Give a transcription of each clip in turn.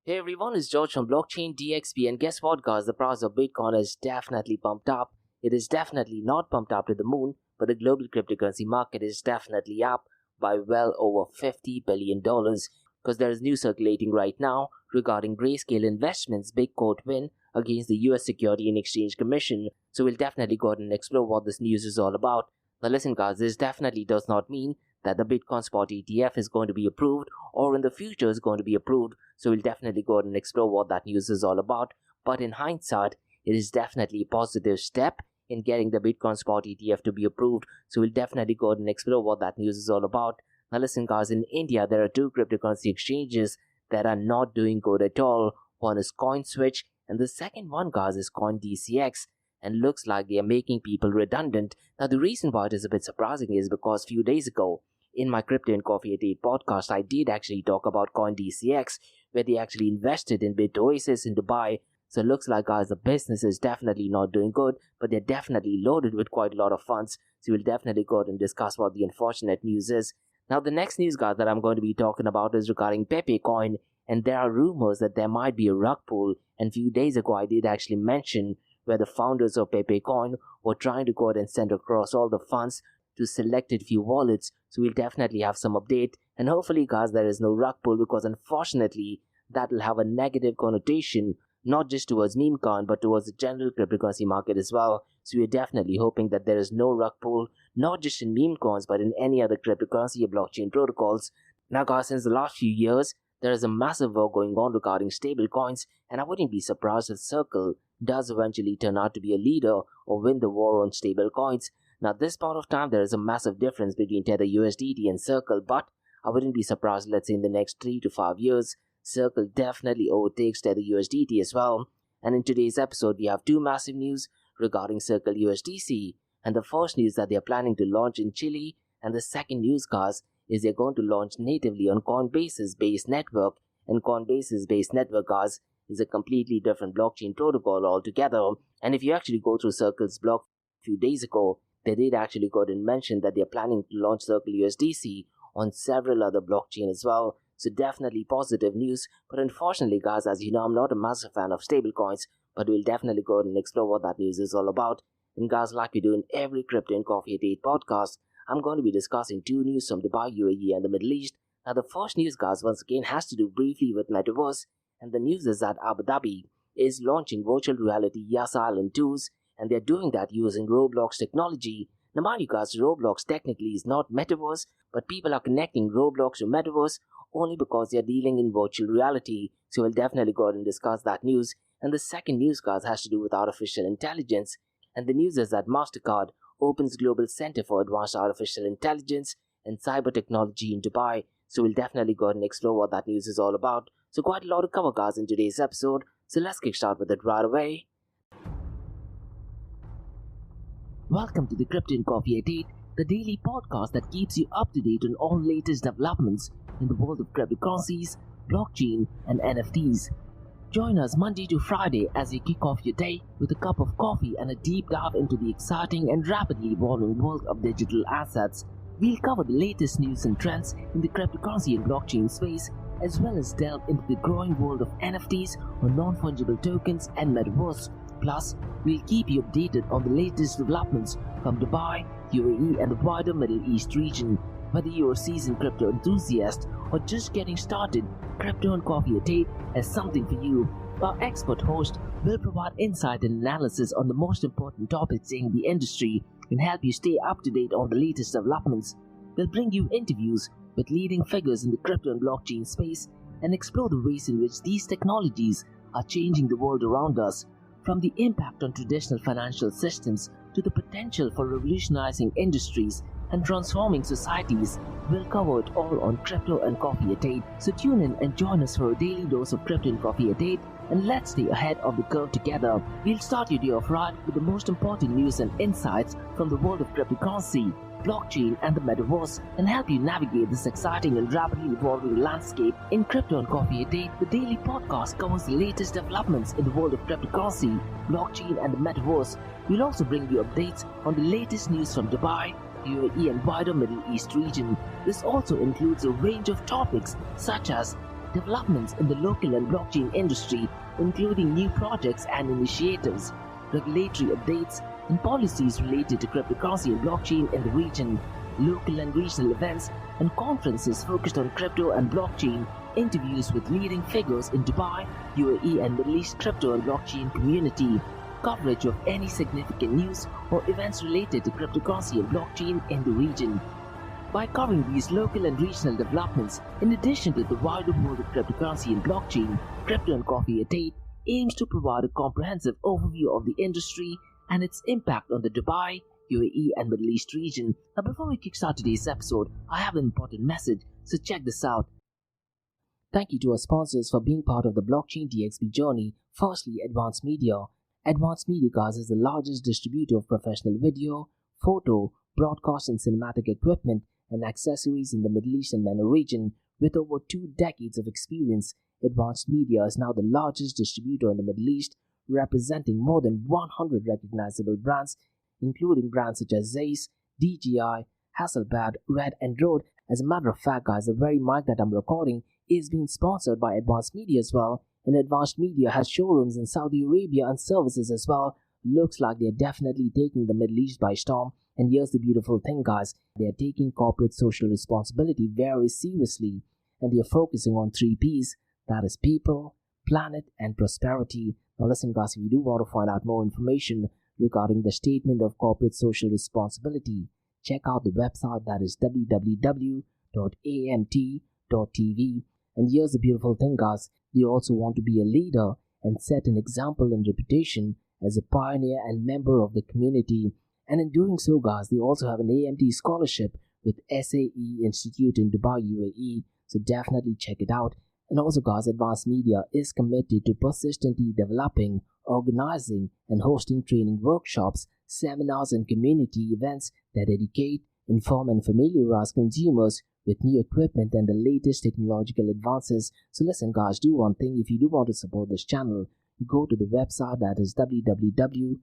Hey everyone, it's George from Blockchain DXP, and guess what, guys? The price of Bitcoin is definitely pumped up. It is definitely not pumped up to the moon, but the global cryptocurrency market is definitely up by well over $50 billion because there is news circulating right now regarding Grayscale Investments' big court win against the US Security and Exchange Commission. So we'll definitely go ahead and explore what this news is all about. Now listen, guys, this definitely does not mean that the Bitcoin spot ETF is going to be approved or in the future is going to be approved. So we'll definitely go ahead and explore what that news is all about. But in hindsight, it is definitely a positive step in getting the Bitcoin spot ETF to be approved. So we'll definitely go ahead and explore what that news is all about. Now listen, guys, in India, there are two cryptocurrency exchanges that are not doing good at all. One is CoinSwitch and the second one, guys, is CoinDCX. And looks like they are making people redundant. Now the reason why it is a bit surprising is because a few days ago, in my Crypto and Coffee at 8 podcast, I did actually talk about CoinDCX, where they actually invested in BitOasis in Dubai. So it looks like, guys, the business is definitely not doing good, but they're definitely loaded with quite a lot of funds. So we'll definitely go ahead and discuss what the unfortunate news is. Now the next news, guys, that I'm going to be talking about is regarding Pepecoin, and there are rumors that there might be a rug pull. And a few days ago, I did actually mention where the founders of Pepecoin were trying to go ahead and send across all the funds to selected few wallets. So we'll definitely have some update, and hopefully, guys, there is no rug pull, because unfortunately that will have a negative connotation not just towards meme coin but towards the general cryptocurrency market as well. So we're definitely hoping that there is no rug pull, not just in meme coins but in any other cryptocurrency or blockchain protocols. Now, guys, since the last few years there is a massive work going on regarding stable coins, and I wouldn't be surprised if Circle does eventually turn out to be a leader or win the war on stable coins. Now, at this point of time, there is a massive difference between Tether USDT and Circle, but I wouldn't be surprised, let's say, in the next 3 to 5 years, Circle definitely overtakes Tether USDT as well. And in today's episode, we have two massive news regarding Circle USDC. And the first news that they are planning to launch in Chile, and the second news, guys, is they're going to launch natively on Coinbase's-based network. And Coinbase's-based network, guys, is a completely different blockchain protocol altogether. And if you actually go through Circle's blog a few days ago, they did actually go ahead and mention that they're planning to launch Circle USDC on several other blockchains as well. So definitely positive news. But unfortunately, guys, as you know, I'm not a massive fan of stablecoins, but we'll definitely go ahead and explore what that news is all about. And guys, like we do in every Crypto and Coffee at 8 podcast, I'm going to be discussing two news from Dubai, UAE and the Middle East. Now the first news, guys, once again has to do briefly with Metaverse. And the news is that Abu Dhabi is launching virtual reality Yas Island 2s, and they're doing that using Roblox technology. Now mind you, guys, Roblox technically is not Metaverse, but people are connecting Roblox to Metaverse only because they're dealing in virtual reality. So we'll definitely go ahead and discuss that news. And the second news, guys, has to do with artificial intelligence. And the news is that MasterCard opens Global Center for Advanced Artificial Intelligence and Cyber Technology in Dubai. So we'll definitely go ahead and explore what that news is all about. So quite a lot to cover, guys, in today's episode. So let's kick start with it right away. Welcome to the Crypto and Coffee at 8, the daily podcast that keeps you up to date on all latest developments in the world of cryptocurrencies, blockchain, and NFTs. Join us Monday to Friday as you kick off your day with a cup of coffee and a deep dive into the exciting and rapidly evolving world of digital assets. We'll cover the latest news and trends in the cryptocurrency and blockchain space, as well as delve into the growing world of NFTs or non-fungible tokens and Metaverse. Plus, we'll keep you updated on the latest developments from Dubai, UAE and the wider Middle East region. Whether you're a seasoned crypto enthusiast or just getting started, Crypto and Coffee at 8 has something for you. Our expert host will provide insight and analysis on the most important topics in the industry and help you stay up to date on the latest developments. They'll bring you interviews with leading figures in the crypto and blockchain space and explore the ways in which these technologies are changing the world around us. From the impact on traditional financial systems to the potential for revolutionizing industries and transforming societies, we'll cover it all on Crypto and Coffee at 8. So tune in and join us for a daily dose of Crypto and Coffee at 8, and let's stay ahead of the curve together. We'll start your day off right with the most important news and insights from the world of cryptocurrency, blockchain and the Metaverse, and help you navigate this exciting and rapidly evolving landscape. In Crypto and Coffee at 8, the daily podcast covers the latest developments in the world of cryptocurrency, blockchain and the Metaverse. We'll also bring you updates on the latest news from Dubai, UAE and wider Middle East region. This also includes a range of topics such as developments in the local and blockchain industry, including new projects and initiatives, regulatory updates, and policies related to cryptocurrency and blockchain in the region, local and regional events and conferences focused on crypto and blockchain, interviews with leading figures in Dubai, UAE and Middle East crypto and blockchain community, coverage of any significant news or events related to cryptocurrency and blockchain in the region. By covering these local and regional developments, in addition to the wider world of cryptocurrency and blockchain, Crypto and Coffee at 8 aims to provide a comprehensive overview of the industry and its impact on the Dubai, UAE and Middle East region. Now before we kickstart today's episode, I have an important message, so check this out. Thank you to our sponsors for being part of the Blockchain DXB journey. Firstly, Advanced Media. Advanced Media Guys is the largest distributor of professional video, photo, broadcast and cinematic equipment and accessories in the Middle East and MENA region. With over 2 decades of experience, Advanced Media is now the largest distributor in the Middle East, representing more than 100 recognizable brands, including brands such as Zeiss, DJI, Hasselblad, Red and Rode. As a matter of fact, guys, the very mic that I'm recording is being sponsored by Advanced Media as well, and Advanced Media has showrooms in Saudi Arabia and services as well. Looks like they're definitely taking the Middle East by storm. And here's the beautiful thing, guys, they're taking corporate social responsibility very seriously, and they're focusing on 3 P's, that is people, planet and prosperity. Now listen, guys, if you do want to find out more information regarding the statement of corporate social responsibility, check out the website, that is www.amt.tv. And here's the beautiful thing, guys, they also want to be a leader and set an example and reputation as a pioneer and member of the community. And in doing so, guys, they also have an AMT scholarship with SAE Institute in Dubai, UAE, so definitely check it out. And also, guys, Advanced Media is committed to persistently developing, organizing and hosting training workshops, seminars and community events that educate, inform and familiarize consumers with new equipment and the latest technological advances. So listen, guys, do one thing. If you do want to support this channel, go to the website, that is www.amt.tv,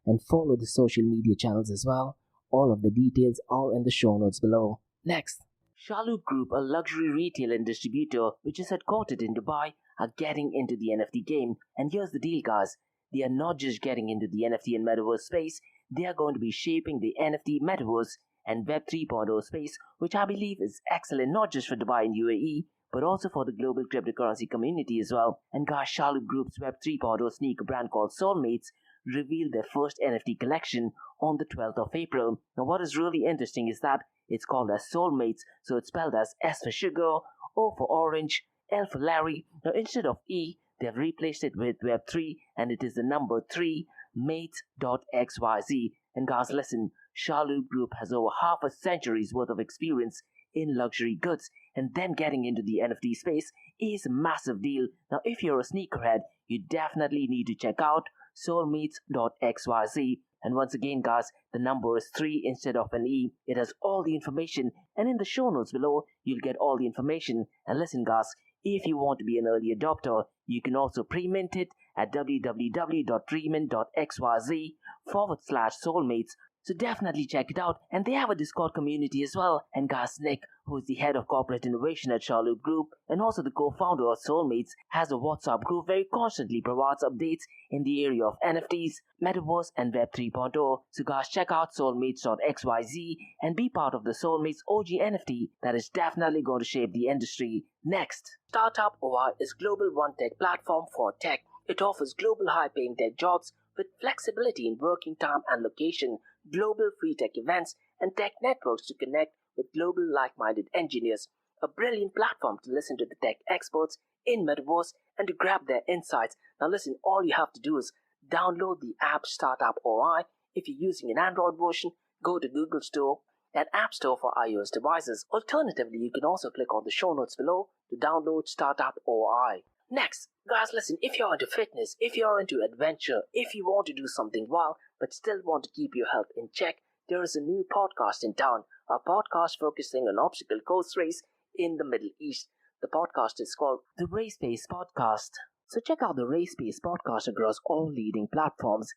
and follow the social media channels as well. All of the details are in the show notes below. Next, Shalhoub Group, a luxury retail and distributor which is headquartered in Dubai, are getting into the NFT game. And here's the deal, guys. They are not just getting into the NFT and metaverse space, they are going to be shaping the NFT, metaverse and Web 3.0 space, which I believe is excellent not just for Dubai and UAE, but also for the global cryptocurrency community as well. And guys, Shalhoub Group's Web 3.0 sneaker brand called Soulmates revealed their first NFT collection on the 12th of April. Now what is really interesting is that it's called as Soulmates, so it's spelled as S for sugar, O for orange, L for Larry. Now instead of E, they've replaced it with Web3, and it is the number 3, mates.xyz. And guys, listen, Shalhoub Group has over half a century's worth of experience in luxury goods, and them getting into the NFT space is a massive deal. Now if you're a sneakerhead, you definitely need to check out soulmates.xyz. And once again, guys, the number is 3 instead of an E. It has all the information, and in the show notes below, you'll get all the information. And listen, guys, if you want to be an early adopter, you can also pre-mint it at www.premint.xyz/soulmates. So definitely check it out. And they have a Discord community as well. And guys, Nick, who is the head of corporate innovation at Shalhoub Group and also the co-founder of Soulmates, has a WhatsApp group where he constantly provides updates in the area of NFTs, Metaverse and Web 3.0. So guys, check out soulmates.xyz and be part of the Soulmates OG NFT that is definitely going to shape the industry. Next, Startup OI is global one tech platform for tech. It offers global high-paying tech jobs with flexibility in working time and location, global free tech events, and tech networks to connect with global like-minded engineers. A brilliant platform to listen to the tech experts in Metaverse and to grab their insights. Now listen, all you have to do is download the app Startup OI. If you're using an Android version, go to Google Store and App Store for iOS devices. Alternatively, you can also click on the show notes below to download Startup OI. Next, guys, listen, if you're into fitness, if you're into adventure, if you want to do something wild but still want to keep your health in check, there is a new podcast in town, a podcast focusing on obstacle course race in the Middle East. The podcast is called the Race Pace Podcast. So check out the Race Pace Podcast across all leading platforms.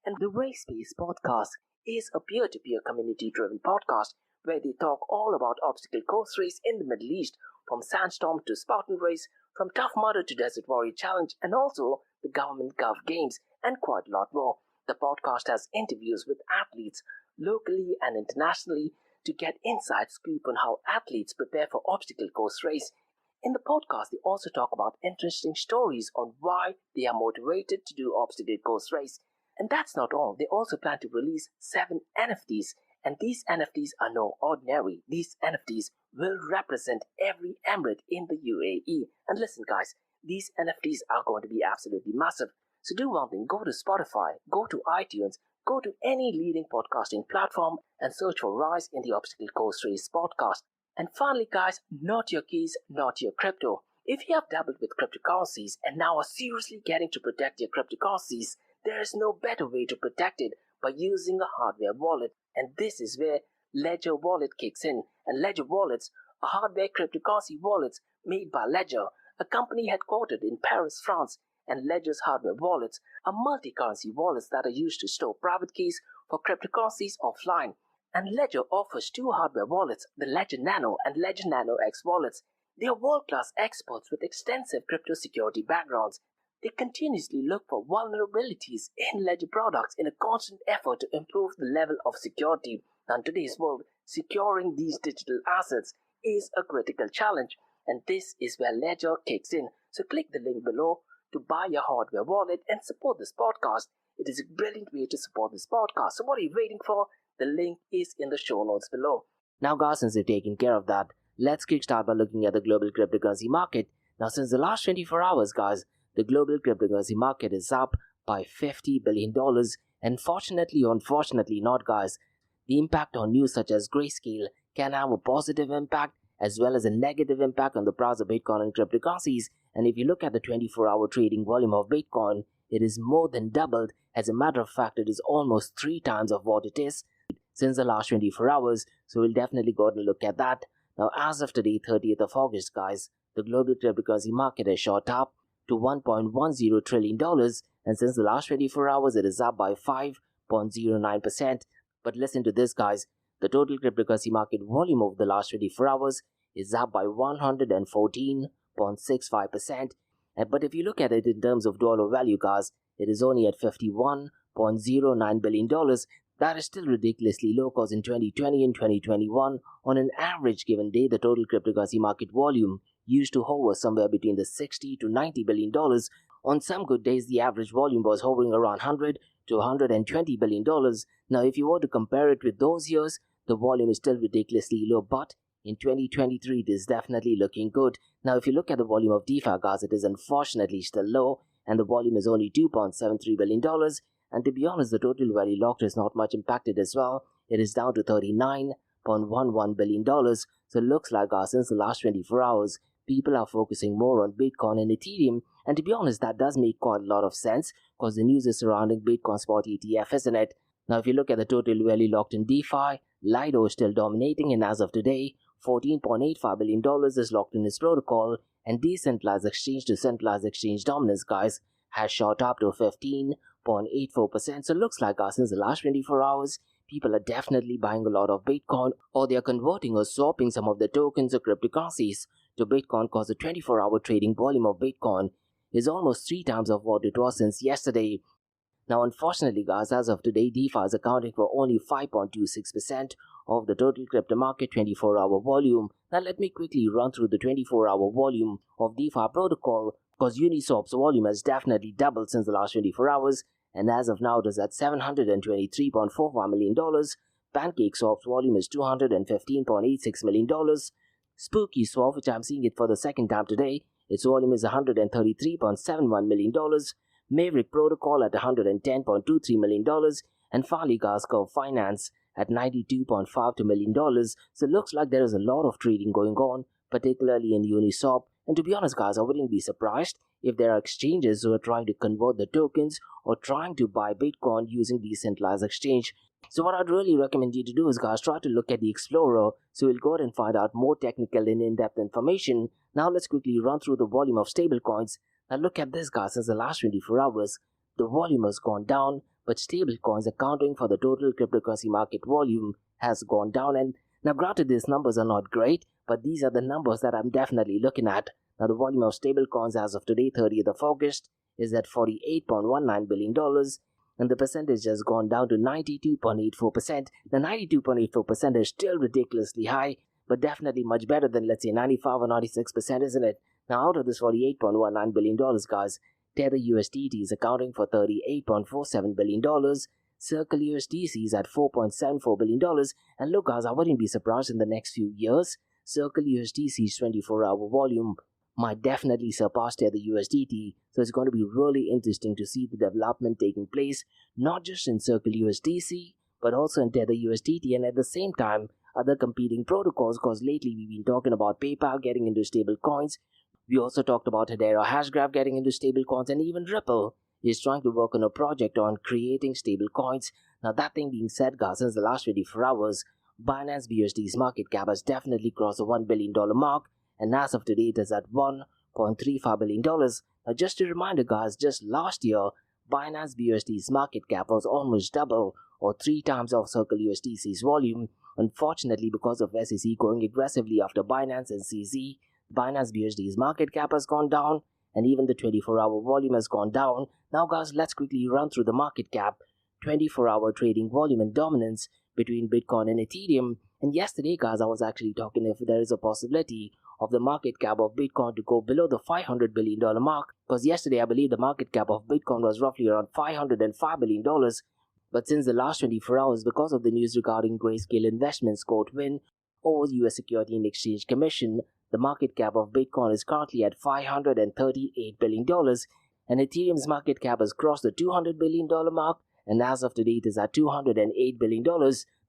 And the Race Pace Podcast is a peer-to-peer community-driven podcast where they talk all about obstacle course race in the Middle East, from Sandstorm to Spartan Race, from Tough Mudder to Desert Warrior Challenge, and also the Government Gov Games, and quite a lot more. The podcast has interviews with athletes locally and internationally to get inside scoop on how athletes prepare for obstacle course race. In the podcast, they also talk about interesting stories on why they are motivated to do obstacle course race. And that's not all. They also plan to release 7 NFTs. And these NFTs are no ordinary. These NFTs will represent every emirate in the UAE. And listen guys, these NFTs are going to be absolutely massive. So do one thing, go to Spotify, go to iTunes, go to any leading podcasting platform and search for Rise in the Obstacle Course Race podcast. And finally guys, not your keys, not your crypto. If you have dabbled with cryptocurrencies and now are seriously getting to protect your cryptocurrencies, there is no better way to protect it by using a hardware wallet. And this is where Ledger Wallet kicks in. And Ledger Wallets are hardware cryptocurrency wallets made by Ledger, a company headquartered in Paris, France. And Ledger's hardware wallets are multi-currency wallets that are used to store private keys for cryptocurrencies offline. And Ledger offers 2 hardware wallets, the Ledger Nano and Ledger Nano X wallets. They are world-class experts with extensive crypto security backgrounds. They continuously look for vulnerabilities in Ledger products in a constant effort to improve the level of security. Now, in today's world, securing these digital assets is a critical challenge, and this is where Ledger kicks in. So click the link below to buy your hardware wallet and support this podcast. It is a brilliant way to support this podcast. So what are you waiting for? The link is in the show notes below. Now guys, since you've taken care of that, let's kickstart by looking at the global cryptocurrency market. Now since the last 24 hours guys, the global cryptocurrency market is up by $50 billion. And fortunately or unfortunately not guys, the impact on news such as Grayscale can have a positive impact as well as a negative impact on the price of Bitcoin and cryptocurrencies. And if you look at the 24-hour trading volume of Bitcoin, it is more than doubled. As a matter of fact, it is almost 3 times of what it is since the last 24 hours. So we'll definitely go and look at that. Now as of today, 30th of August guys, the global cryptocurrency market has shot up to $1.10 trillion, and since the last 24 hours it is up by 5.09%. But listen to this guys, the total cryptocurrency market volume over the last 24 hours is up by 114.65%. But if you look at it in terms of dollar value guys, it is only at $51.09 billion. That is still ridiculously low because in 2020 and 2021, on an average given day, the total cryptocurrency market volume used to hover somewhere between the $60 to $90 billion. On some good days, the average volume was hovering around $100 to $120 billion. Now, if you were to compare it with those years, the volume is still ridiculously low, but in 2023, it is definitely looking good. Now, if you look at the volume of DeFi, guys, it is unfortunately still low, and the volume is only $2.73 billion. And to be honest, the total value locked is not much impacted as well. It is down to $39.11 billion. So it looks like, since the last 24 hours, people are focusing more on Bitcoin and Ethereum. And to be honest, that does make quite a lot of sense because the news is surrounding Bitcoin Spot ETF, isn't it? Now, if you look at the total value locked in DeFi, Lido is still dominating, and as of today, $14.85 billion is locked in its protocol, and decentralized exchange to centralized exchange dominance, guys, has shot up to 15.84%. So it looks like, since the last 24 hours, people are definitely buying a lot of Bitcoin, or they are converting or swapping some of the tokens or cryptocurrencies to Bitcoin because the 24-hour trading volume of Bitcoin is almost 3 times of what it was since yesterday. Now, unfortunately, guys, as of today, DeFi is accounting for only 5.26% of the total crypto market 24-hour volume. Now, let me quickly run through the 24-hour volume of DeFi protocol because Uniswap's volume has definitely doubled since the last 24 hours, and as of now, it is at $723.45 million. PancakeSwap's volume is $215.86 million. SpookySwap, which I'm seeing it for the second time today, its volume is $133.71 million. Maverick Protocol at $110.23 million, and finally Gasco Finance at $92.52 million. So it looks like there is a lot of trading going on, particularly in Uniswap. And to be honest, guys, I wouldn't be surprised if there are exchanges who are trying to convert the tokens or trying to buy Bitcoin using decentralized exchange. So what I'd really recommend you to do is, guys, try to look at the Explorer. So we'll go ahead and find out more technical and in-depth information. Now let's quickly run through the volume of stablecoins. Now look at this, guys. Since the last 24 hours, the volume has gone down, but stablecoins accounting for the total cryptocurrency market volume has gone down. And now granted, these numbers are not great, but these are the numbers that I'm definitely looking at. Now, the volume of stablecoins as of today, 30th of August, is at $48.19 billion, and the percentage has gone down to 92.84%. The 92.84% is still ridiculously high, but definitely much better than, let's say, 95 or 96%, isn't it? Now, out of this $48.19 billion, guys, Tether USDT is accounting for $38.47 billion. Circle USDC is at $4.74 billion. And look, guys, I wouldn't be surprised in the next few years, Circle USDC's 24-hour volume might definitely surpass Tether USDT. So it's going to be really interesting to see the development taking place, not just in Circle USDC, but also in Tether USDT, and at the same time, other competing protocols, because lately we've been talking about PayPal getting into stable coins. We also talked about Hedera Hashgraph getting into stable coins, and even Ripple is trying to work on a project on creating stable coins. Now, that thing being said, guys, since the last 24 hours, Binance BUSD's market cap has definitely crossed the $1 billion mark, and as of today, it is at $1.35 billion. Now, just a reminder, guys, just last year, Binance BUSD's market cap was almost double or 3 times of Circle USDC's volume. Unfortunately, because of SEC going aggressively after Binance and CZ, Binance BUSD's market cap has gone down, and even the 24-hour volume has gone down. Now, guys, let's quickly run through the market cap, 24-hour trading volume and dominance between Bitcoin and Ethereum. And yesterday, guys, I was actually talking if there is a possibility of the market cap of Bitcoin to go below the $500 billion mark, because yesterday I believe the market cap of Bitcoin was roughly around $505 billion. But since the last 24 hours, because of the news regarding Grayscale Investments court win over the US Security and Exchange Commission, the market cap of Bitcoin is currently at $538 billion, and Ethereum's market cap has crossed the $200 billion mark, and as of today it is at $208 billion.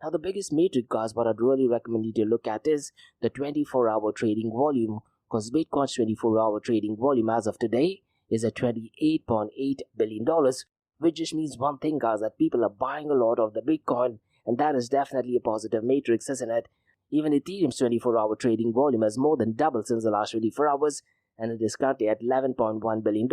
Now, the biggest metric, guys, what I'd really recommend you to look at is the 24-hour trading volume, because Bitcoin's 24-hour trading volume as of today is at $28.8 billion, which just means one thing, guys, that people are buying a lot of the Bitcoin, and that is definitely a positive matrix, isn't it? Even Ethereum's 24-hour trading volume has more than doubled since the last 24 hours, and it is currently at $11.1 billion.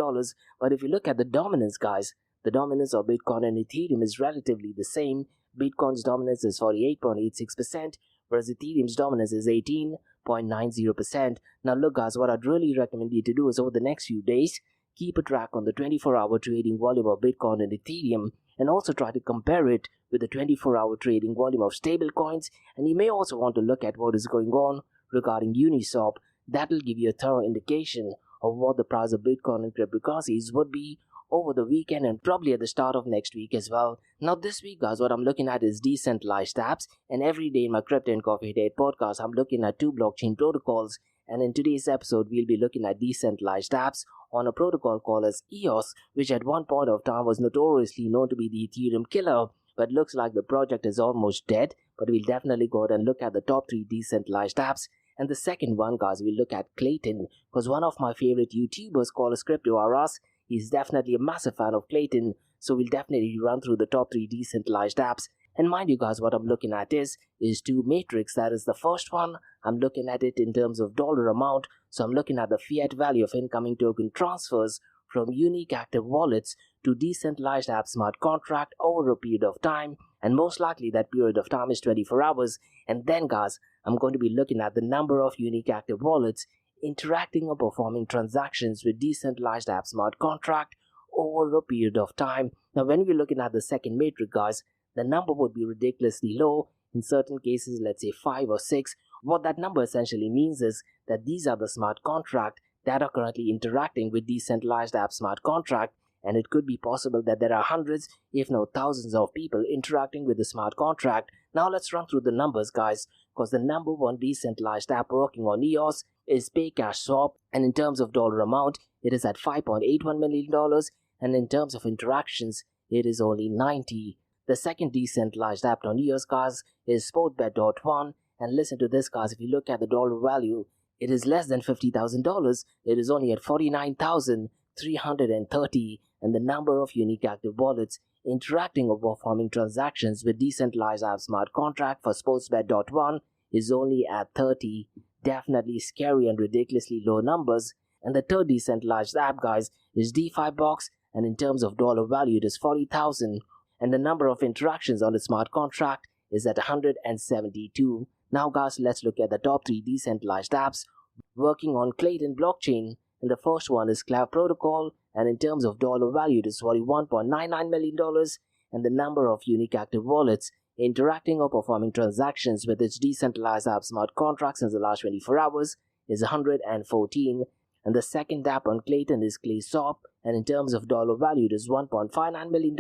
But if you look at the dominance, guys, the dominance of Bitcoin and Ethereum is relatively the same. Bitcoin's dominance is 48.86%, whereas Ethereum's dominance is 18.90%. Now, look, guys, what I'd really recommend you to do is over the next few days, keep a track on the 24-hour trading volume of Bitcoin and Ethereum, and also try to compare it with the 24-hour trading volume of stablecoins. And you may also want to look at what is going on regarding Uniswap. That will give you a thorough indication of what the price of Bitcoin and cryptocurrencies would be over the weekend and probably at the start of next week as well. Now, this week, guys, what I'm looking at is decentralized apps, and every day in my Crypto and Coffee Date podcast, I'm looking at 2 blockchain protocols. And in today's episode, we'll be looking at decentralized apps on a protocol called as EOS, which at one point of time was notoriously known to be the Ethereum killer, but looks like the project is almost dead. But we'll definitely go ahead and look at the top 3 decentralized apps. And the second one, guys, we'll look at Clayton, because one of my favorite YouTubers called as Crypto RS, he's definitely a massive fan of Clayton. So we'll definitely run through the top 3 decentralized apps. And mind you, guys, what I'm looking at is 2 matrix. That is the first one. I'm looking at it in terms of dollar amount. So I'm looking at the fiat value of incoming token transfers from unique active wallets to decentralized app smart contract over a period of time. And most likely that period of time is 24 hours. And then, guys, I'm going to be looking at the number of unique active wallets interacting or performing transactions with decentralized app smart contract over a period of time. Now, when we're looking at the second matrix, guys, the number would be ridiculously low. In certain cases, let's say 5 or 6. What that number essentially means is that these are the smart contract that are currently interacting with decentralized app smart contract, and it could be possible that there are hundreds, if not thousands of people interacting with the smart contract. Now let's run through the numbers, guys, because the number 1 decentralized app working on EOS is PayCashSwap, and in terms of dollar amount, it is at $5.81 million, and in terms of interactions, it is only 90. The second decentralized app on EOS, guys, is Sportbet.one, and listen to this, guys, if you look at the dollar value, it is less than $50,000. It is only at $49,330, and the number of unique active wallets interacting or performing transactions with decentralized app smart contract for Sportsbet.one is only at 30. Definitely scary and ridiculously low numbers. And the third decentralized app, guys, is DeFi-Box, and in terms of dollar value, it is 40,000. And the number of interactions on the smart contract is at 172. Now guys, let's look at the top 3 decentralized apps working on Clayton blockchain. And the first one is Clav Protocol, and in terms of dollar value, it is $41.99 million, and the number of unique active wallets interacting or performing transactions with its decentralized app smart contracts in the last 24 hours is 114. And the second app on Clayton is ClaySwap, and in terms of dollar value, it is $1.59 million,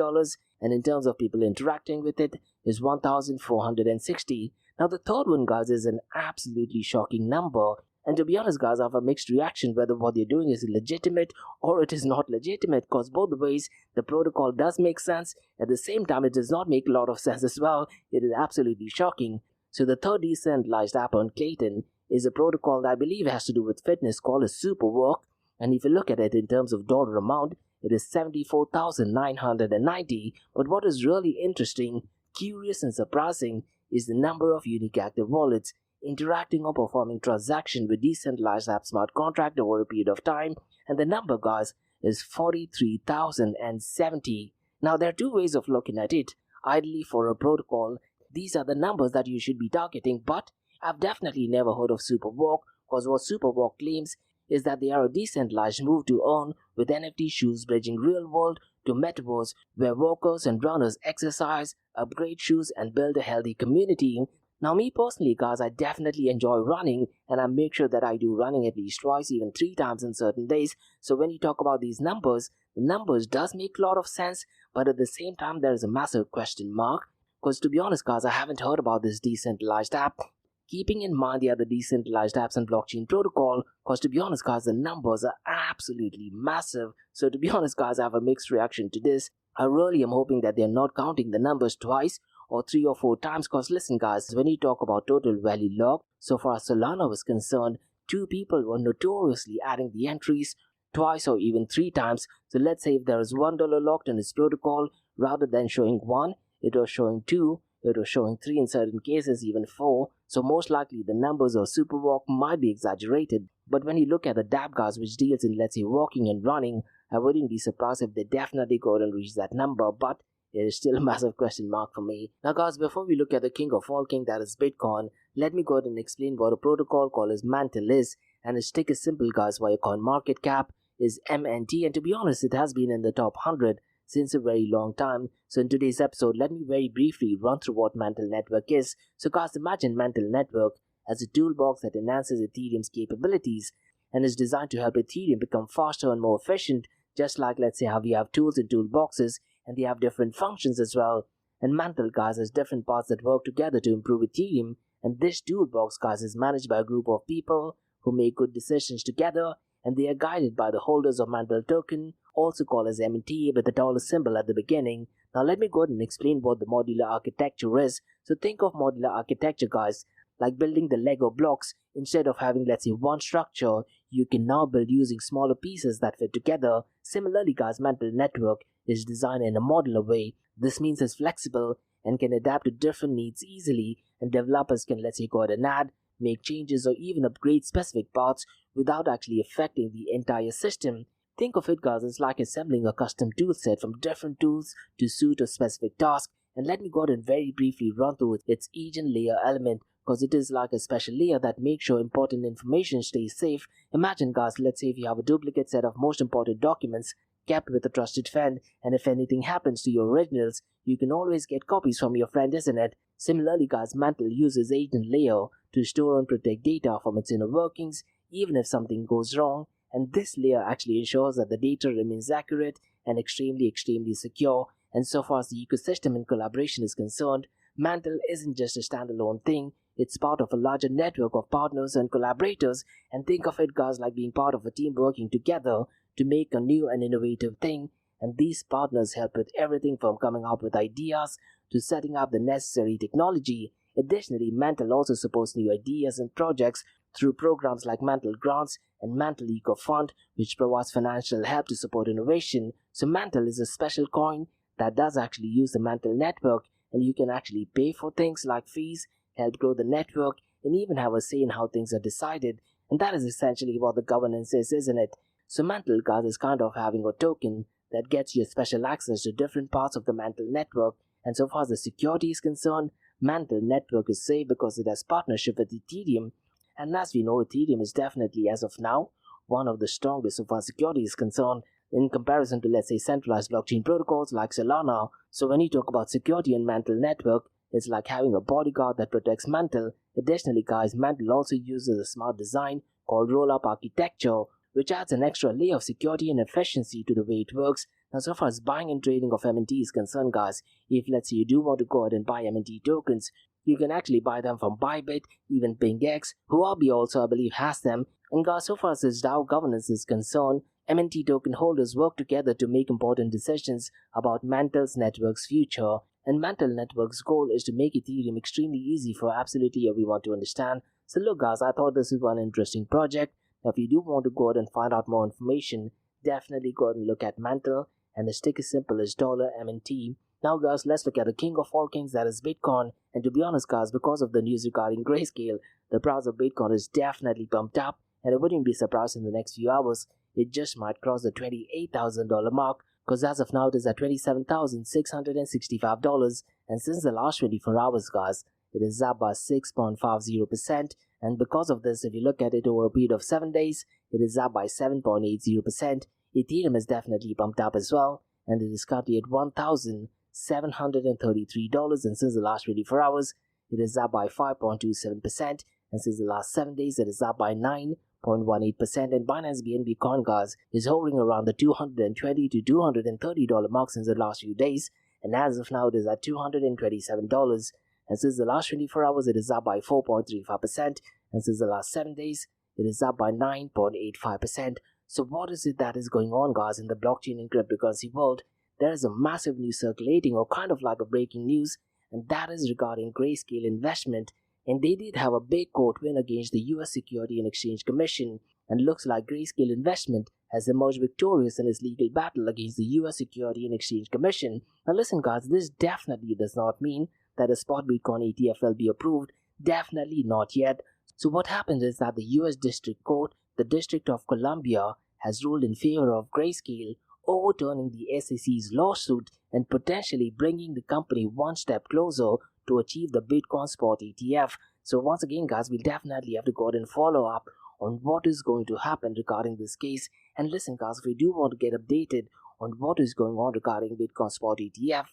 and in terms of people interacting with it is 1,460. Now the third one, guys, is an absolutely shocking number. And to be honest, guys, I have a mixed reaction whether what they're doing is legitimate or it is not legitimate, because both the ways the protocol does make sense. At the same time, it does not make a lot of sense as well. It is absolutely shocking. So the third decentralized app on Clayton is a protocol that I believe has to do with fitness called a Superwork. And if you look at it in terms of dollar amount, it is $74,990. But what is really interesting, curious and surprising is the number of unique active wallets interacting or performing transaction with decentralized app smart contract over a period of time, and the number, guys, is 43,070. Now there are two ways of looking at it. Ideally, for a protocol, these are the numbers that you should be targeting, but I've definitely never heard of Superwalk, because what Superwalk claims is that they are a decentralized move to earn with NFT shoes bridging real world to metaverse, where walkers and runners exercise, upgrade shoes, and build a healthy community. Now me personally, guys, I definitely enjoy running, and I make sure that I do running at least twice, even 3 times in certain days. So when you talk about these numbers, the numbers does make a lot of sense, but at the same time there is a massive question mark, because to be honest, guys, I haven't heard about this decentralized app. Keeping in mind the other decentralized apps and blockchain protocol, because to be honest, guys, the numbers are absolutely massive. So to be honest, guys, I have a mixed reaction to this. I really am hoping that they're not counting the numbers twice or 3 or 4 times, because listen, guys, when you talk about total value locked, so far as Solana was concerned, 2 people were notoriously adding the entries twice or even 3 times. So let's say if there is $1 locked in this protocol, rather than showing 1, it was showing 2, it was showing 3, in certain cases even 4. So most likely the numbers of Superwalk might be exaggerated. But when you look at the DApp, guys, which deals in, let's say, walking and running, I wouldn't be surprised if they definitely go and reach that number, but it is still a massive question mark for me. Now guys, before we look at the king of all king, that is Bitcoin, let me go ahead and explain what a protocol called as Mantle is. And its ticker symbol, guys, via coin market cap is MNT, and to be honest, it has been in the top 100 since a very long time. So in today's episode, let me very briefly run through what Mantle Network is. So guys, imagine Mantle Network as a toolbox that enhances Ethereum's capabilities and is designed to help Ethereum become faster and more efficient, just like, let's say, how we have tools and toolboxes, and they have different functions as well. And Mantle, guys, has different parts that work together to improve Ethereum, and this toolbox, guys, is managed by a group of people who make good decisions together, and they are guided by the holders of Mantle token, also called as MNT, with the dollar symbol at the beginning. Now let me go ahead and explain what the modular architecture is. So think of modular architecture, guys, like building the Lego blocks. Instead of having, let's say, one structure, you can now build using smaller pieces that fit together. Similarly, guys, Mantle Network is designed in a modular way. This means it's flexible and can adapt to different needs easily, and developers can, let's say, go ahead and add, make changes, or even upgrade specific parts without actually affecting the entire system. Think of it, guys, as like assembling a custom tool set from different tools to suit a specific task. And let me go ahead and very briefly run through its agent layer element, because it is like a special layer that makes sure important information stays safe. Imagine, guys, let's say if you have a duplicate set of most important documents kept with a trusted friend, and if anything happens to your originals, you can always get copies from your friend, isn't it? Similarly, guys, Mantle uses agent layer to store and protect data from its inner workings, even if something goes wrong, and this layer actually ensures that the data remains accurate and extremely secure. And so far as the ecosystem and collaboration is concerned, Mantle isn't just a standalone thing, it's part of a larger network of partners and collaborators. And think of it, guys, like being part of a team working together to make a new and innovative thing. And these partners help with everything from coming up with ideas to setting up the necessary technology. Additionally, Mantle also supports new ideas and projects through programs like Mantle Grants and Mantle Eco Fund, which provides financial help to support innovation. So Mantle is a special coin that does actually use the Mantle network, and you can actually pay for things like fees, help grow the network, and even have a say in how things are decided. And that is essentially what the governance is, isn't it? So Mantle, guys, is kind of having a token that gets you special access to different parts of the Mantle network. And so far as the security is concerned, Mantle network is safe because it has partnership with Ethereum, and as we know, Ethereum is definitely, as of now, one of the strongest so far security is concerned in comparison to, let's say, centralized blockchain protocols like Solana. So when you talk about security in Mantle network, it's like having a bodyguard that protects Mantle. Additionally, guys, Mantle also uses a smart design called roll-up architecture, which adds an extra layer of security and efficiency to the way it works. Now, so far as buying and trading of MNT is concerned, guys, if let's say you do want to go ahead and buy MNT tokens, you can actually buy them from Bybit, even PingX, Huobi also I believe has them. And guys, so far as this DAO governance is concerned, MNT token holders work together to make important decisions about Mantle's network's future. And Mantle Network's goal is to make Ethereum extremely easy for absolutely everyone to understand. So look guys, I thought this is one interesting project. Now if you do want to go ahead and find out more information, definitely go ahead and look at Mantle, and the stick is simple as $MNT. Now guys, let's look at the king of all kings, that is Bitcoin. And to be honest guys, because of the news regarding Grayscale, the price of Bitcoin is definitely pumped up, and I wouldn't be surprised in the next few hours it just might cross the $28,000 mark, because as of now it is at $27,665, and since the last 24 hours guys, it is up by 6.50%, and because of this, if you look at it over a period of 7 days, it is up by 7.80%. Ethereum is definitely pumped up as well, and it is currently at $1,733, and since the last 24 hours, it is up by 5.27%, and since the last 7 days, it is up by 9.18%, and Binance BNB Coin guys is hovering around the $220 to $230 mark since the last few days, and as of now it is at $227, and since the last 24 hours it is up by 4.35%, and since the last 7 days it is up by 9.85%. So what is it that is going on guys in the blockchain and cryptocurrency world? There is a massive news circulating, or kind of like a breaking news, and that is regarding Grayscale investment. And they did have a big court win against the US Security and Exchange Commission, and looks like Grayscale Investment has emerged victorious in its legal battle against the US Security and Exchange Commission. Now listen guys, this definitely does not mean that a spot Bitcoin ETF will be approved, definitely not yet. So what happened is that the US District Court, the District of Columbia, has ruled in favor of Grayscale, overturning the SEC's lawsuit and potentially bringing the company one step closer to achieve the Bitcoin spot ETF. So once again guys, we'll definitely have to go ahead and follow up on what is going to happen regarding this case. And listen guys, if we do want to get updated on what is going on regarding Bitcoin spot ETF,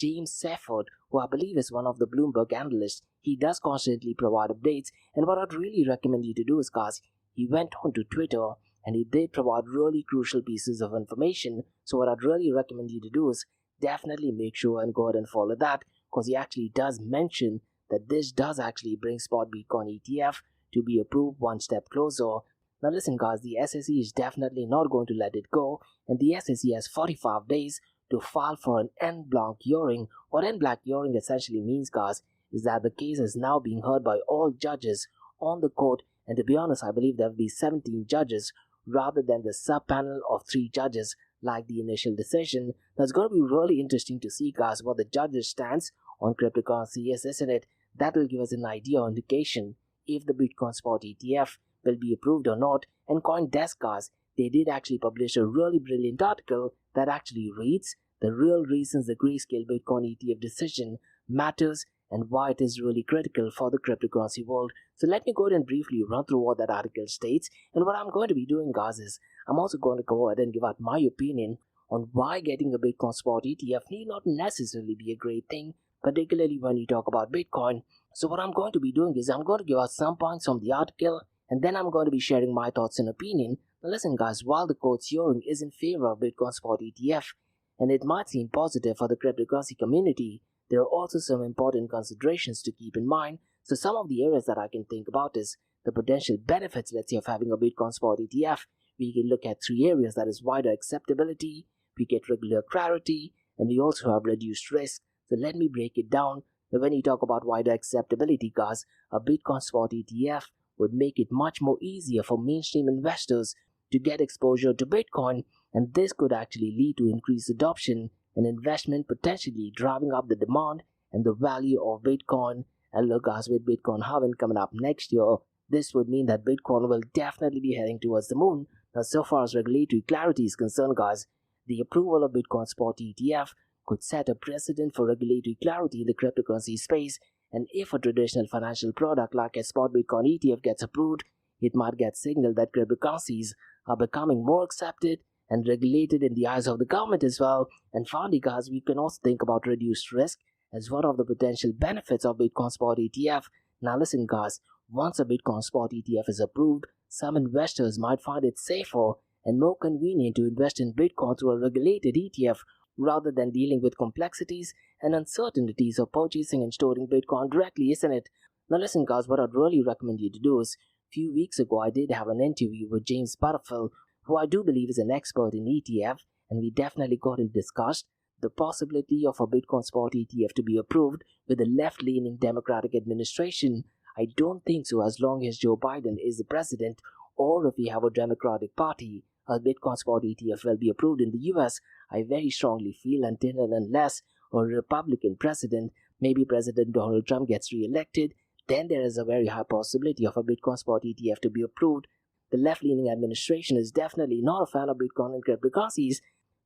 James Sefford, who I believe is one of the Bloomberg analysts, he does constantly provide updates, and what I'd really recommend you to do is guys, he went on to Twitter and he did provide really crucial pieces of information. So what I'd really recommend you to do is definitely make sure and go ahead and follow that, because he actually does mention that this does actually bring spot Bitcoin ETF to be approved one step closer. Now listen guys, the SEC is definitely not going to let it go, and the SEC has 45 days to file for an en blanc hearing. What en blanc hearing essentially means guys is that the case is now being heard by all judges on the court, and to be honest I believe there will be 17 judges rather than the sub panel of 3 judges like the initial decision. Now it's going to be really interesting to see guys what the judges stance on cryptocurrency is, isn't it? That will give us an idea or indication if the Bitcoin spot ETF will be approved or not. And CoinDesk guys, they did actually publish a really brilliant article that actually reads the real reasons the Grayscale Bitcoin ETF decision matters and why it is really critical for the cryptocurrency world. So let me go ahead and briefly run through what that article states. And what I'm going to be doing guys is I'm also going to go ahead and give out my opinion on why getting a Bitcoin spot ETF need not necessarily be a great thing, particularly when you talk about Bitcoin. So what I'm going to be doing is I'm going to give out some points from the article, and then I'm going to be sharing my thoughts and opinion. Now listen guys, while the court's hearing is in favor of Bitcoin spot ETF, and it might seem positive for the cryptocurrency community, there are also some important considerations to keep in mind. So some of the areas that I can think about is the potential benefits, let's say, of having a Bitcoin spot ETF. We can look at 3 areas, that is wider acceptability, we get regular clarity, and we also have reduced risk. So let me break it down. Now, when you talk about wider acceptability guys, a Bitcoin spot ETF would make it much more easier for mainstream investors to get exposure to Bitcoin, and this could actually lead to increased adoption and investment, potentially driving up the demand and the value of Bitcoin. And look guys, with Bitcoin halving coming up next year, this would mean that Bitcoin will definitely be heading towards the moon. Now so far as regulatory clarity is concerned guys, the approval of Bitcoin spot ETF could set a precedent for regulatory clarity in the cryptocurrency space, And if a traditional financial product like a spot Bitcoin ETF gets approved, it might get signaled that cryptocurrencies are becoming more accepted and regulated in the eyes of the government as well. And finally, guys, we can also think about reduced risk as one of the potential benefits of Bitcoin Spot ETF. Now listen, guys, once a Bitcoin Spot ETF is approved, some investors might find it safer and more convenient to invest in Bitcoin through a regulated ETF rather than dealing with complexities and uncertainties of purchasing and storing Bitcoin directly, isn't it? Now listen, guys, what I'd really recommend you to do is, a few weeks ago I did have an interview with James Butterfield, who I do believe is an expert in ETF, and we definitely got and discussed the possibility of a Bitcoin Spot ETF to be approved with a left-leaning Democratic administration. I don't think so as long as Joe Biden is the president, or if we have a Democratic Party, a Bitcoin Spot ETF will be approved in the US. I very strongly feel until and unless a Republican president, maybe President Donald Trump, gets re-elected, then there is a very high possibility of a Bitcoin Spot ETF to be approved. The left-leaning administration is definitely not a fan of Bitcoin and cryptocurrencies.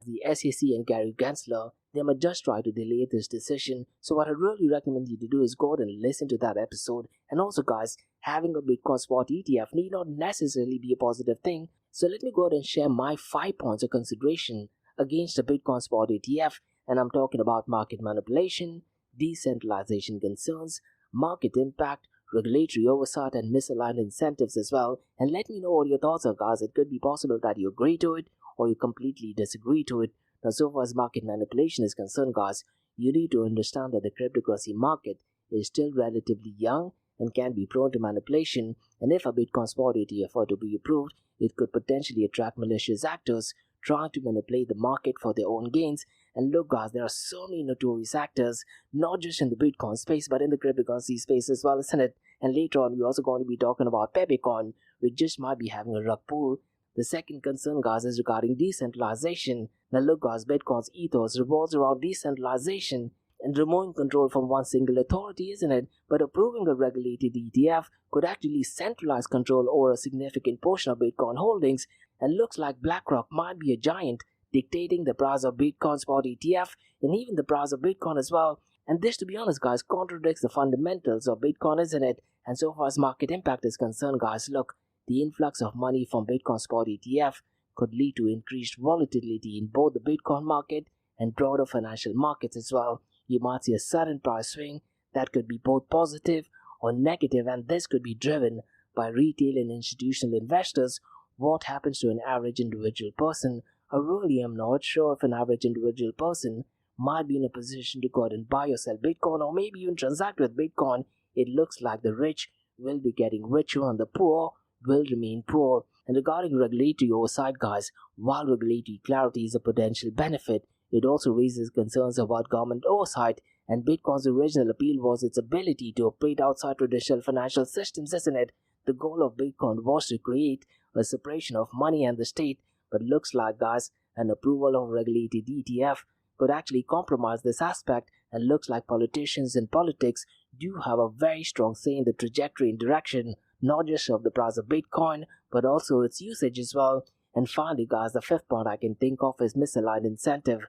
The SEC and Gary Gensler, they might just try to delay this decision. So what I really recommend you to do is go ahead and listen to that episode. And also, guys, having a Bitcoin Spot ETF need not necessarily be a positive thing. So let me go ahead and share my 5 points of consideration against a Bitcoin Spot ETF. And I'm talking about market manipulation, decentralization concerns, market impact, regulatory oversight, and misaligned incentives as well. And let me know what your thoughts are, guys. It could be possible that you agree to it or you completely disagree to it. Now, so far as market manipulation is concerned, guys, you need to understand that the cryptocurrency market is still relatively young and can be prone to manipulation. And if a Bitcoin Spot ETF were to be approved, it could potentially attract malicious actors trying to manipulate the market for their own gains. And look, guys, there are so many notorious actors, not just in the Bitcoin space, but in the cryptocurrency space as well, isn't it? And later on, we're also going to be talking about Pepecoin, which just might be having a rug pull. The second concern, guys, is regarding decentralization. Now look, guys, Bitcoin's ethos revolves around decentralization and removing control from one single authority, isn't it? But approving a regulated ETF could actually centralize control over a significant portion of Bitcoin holdings, and looks like BlackRock might be a giant dictating the price of Bitcoin Spot ETF and even the price of Bitcoin as well. And this, to be honest, guys, contradicts the fundamentals of Bitcoin, isn't it? And so far as market impact is concerned, guys, look, the influx of money from Bitcoin Spot ETF could lead to increased volatility in both the Bitcoin market and broader financial markets as well. You might see a sudden price swing that could be both positive or negative, and this could be driven by retail and institutional investors. What happens to an average individual person? I really am not sure if an average individual person might be in a position to go out and buy or sell Bitcoin, or maybe even transact with Bitcoin. It looks like the rich will be getting richer and the poor will remain poor. And regarding regulatory oversight, guys, while regulatory clarity is a potential benefit, it also raises concerns about government oversight, and Bitcoin's original appeal was its ability to operate outside traditional financial systems, isn't it? The goal of Bitcoin was to create a separation of money and the state, but looks like, guys, an approval of a regulated ETF could actually compromise this aspect, and looks like politicians and politics do have a very strong say in the trajectory and direction, not just of the price of Bitcoin, but also its usage as well. And finally, guys, the fifth point I can think of is misaligned incentive.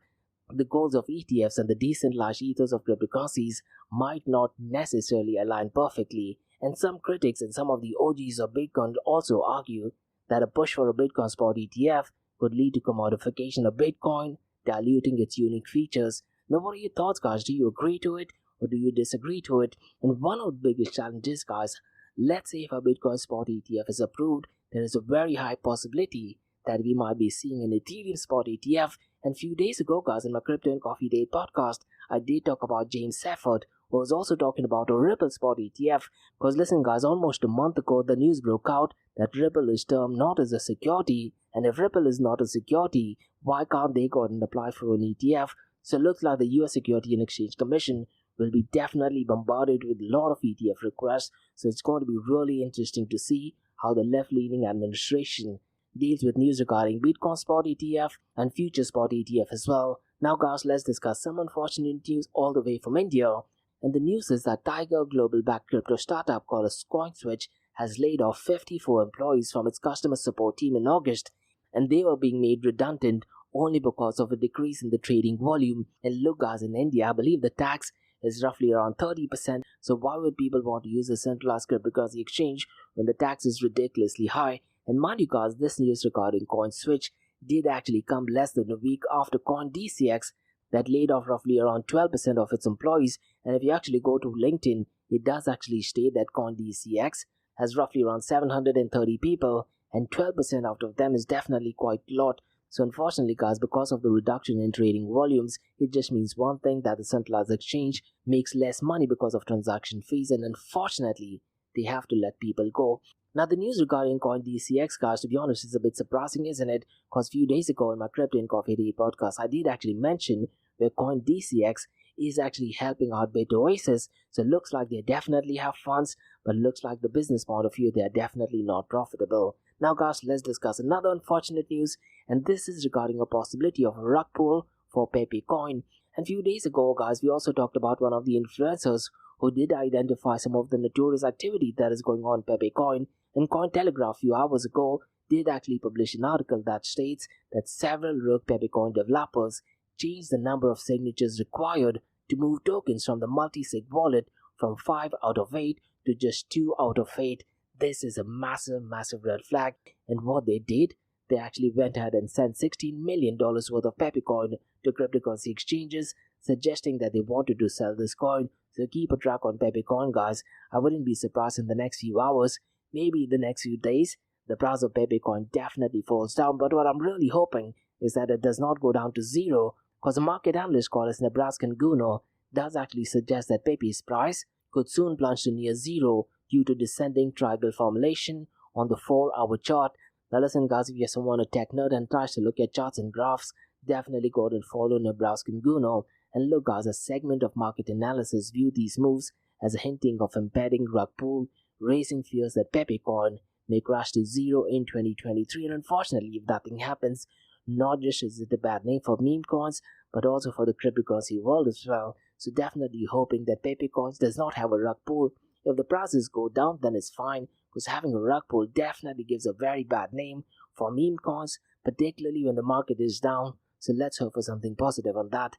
The goals of ETFs and the decentralized ethos of cryptocurrencies might not necessarily align perfectly, and some critics and some of the OGs of Bitcoin also argue that a push for a Bitcoin Spot ETF could lead to commodification of Bitcoin, diluting its unique features. Now, what are your thoughts, guys? Do you agree to it or do you disagree to it? And one of the biggest challenges, guys, let's say if a Bitcoin Spot ETF is approved, there is a very high possibility that we might be seeing an Ethereum Spot ETF. And few days ago, guys, in my Crypto and Coffee Date podcast, I did talk about James Safford, who was also talking about a Ripple Spot ETF. Because listen, guys, almost a month ago, the news broke out that Ripple is termed not as a security. And if Ripple is not a security, why can't they go and apply for an ETF? So it looks like the US Security and Exchange Commission will be definitely bombarded with a lot of ETF requests. So it's going to be really interesting to see how the left-leaning administration deals with news regarding Bitcoin Spot ETF and Future Spot ETF as well. Now, guys, let's discuss some unfortunate news all the way from India. And the news is that Tiger Global-backed crypto startup called CoinSwitch has laid off 54 employees from its customer support team in August, and they were being made redundant only because of a decrease in the trading volume. And look, guys, in India, I believe the tax is roughly around 30%. So why would people want to use a centralized cryptocurrency exchange when the tax is ridiculously high? And mind you guys, this news regarding CoinSwitch did actually come less than a week after CoinDCX that laid off roughly around 12% of its employees. And if you actually go to LinkedIn, it does actually state that CoinDCX has roughly around 730 people, and 12% out of them is definitely quite a lot. So unfortunately guys, because of the reduction in trading volumes, it just means one thing, that the centralized exchange makes less money because of transaction fees, and unfortunately they have to let people go. Now the news regarding CoinDCX, guys, to be honest, is a bit surprising, isn't it? Because a few days ago in my Crypto and Coffee Day podcast, I did actually mention where CoinDCX is actually helping out BitOasis. So it looks like they definitely have funds, but it looks like the business point of view, they are definitely not profitable. Now guys, let's discuss another unfortunate news, and this is regarding a possibility of a rug pull for Pepecoin. And a few days ago guys, we also talked about one of the influencers who did identify some of the notorious activity that is going on Pepecoin. And Cointelegraph a few hours ago did actually publish an article that states that several rogue Pepecoin developers changed the number of signatures required to move tokens from the multi-sig wallet from 5 out of 8 to just 2 out of 8. This is a massive red flag. And what they did, they actually went ahead and sent $16 million worth of Pepecoin to cryptocurrency exchanges, suggesting that they wanted to sell this coin. So keep a track on Pepecoin, guys. I wouldn't be surprised in the next few hours, maybe the next few days, the price of Pepecoin definitely falls down. But what I'm really hoping is that it does not go down to zero, because a market analyst called as Nebraskangooner does actually suggest that Pepe's price could soon plunge to near zero due to descending triangle formulation on the 4-hour chart. Now listen guys, if you're someone a tech nerd and tries to look at charts and graphs, definitely go and follow Nebraskangooner. And look guys, a segment of market analysis view these moves as a hinting of impending rug pull, raising fears that Pepecoin may crash to zero in 2023. And unfortunately, if nothing happens, not just is it a bad name for meme coins, but also for the cryptocurrency world as well. So definitely hoping that Pepecoins does not have a rug pull. If the prices go down, then it's fine, because having a rug pull definitely gives a very bad name for meme coins, particularly when the market is down. So let's hope for something positive on that.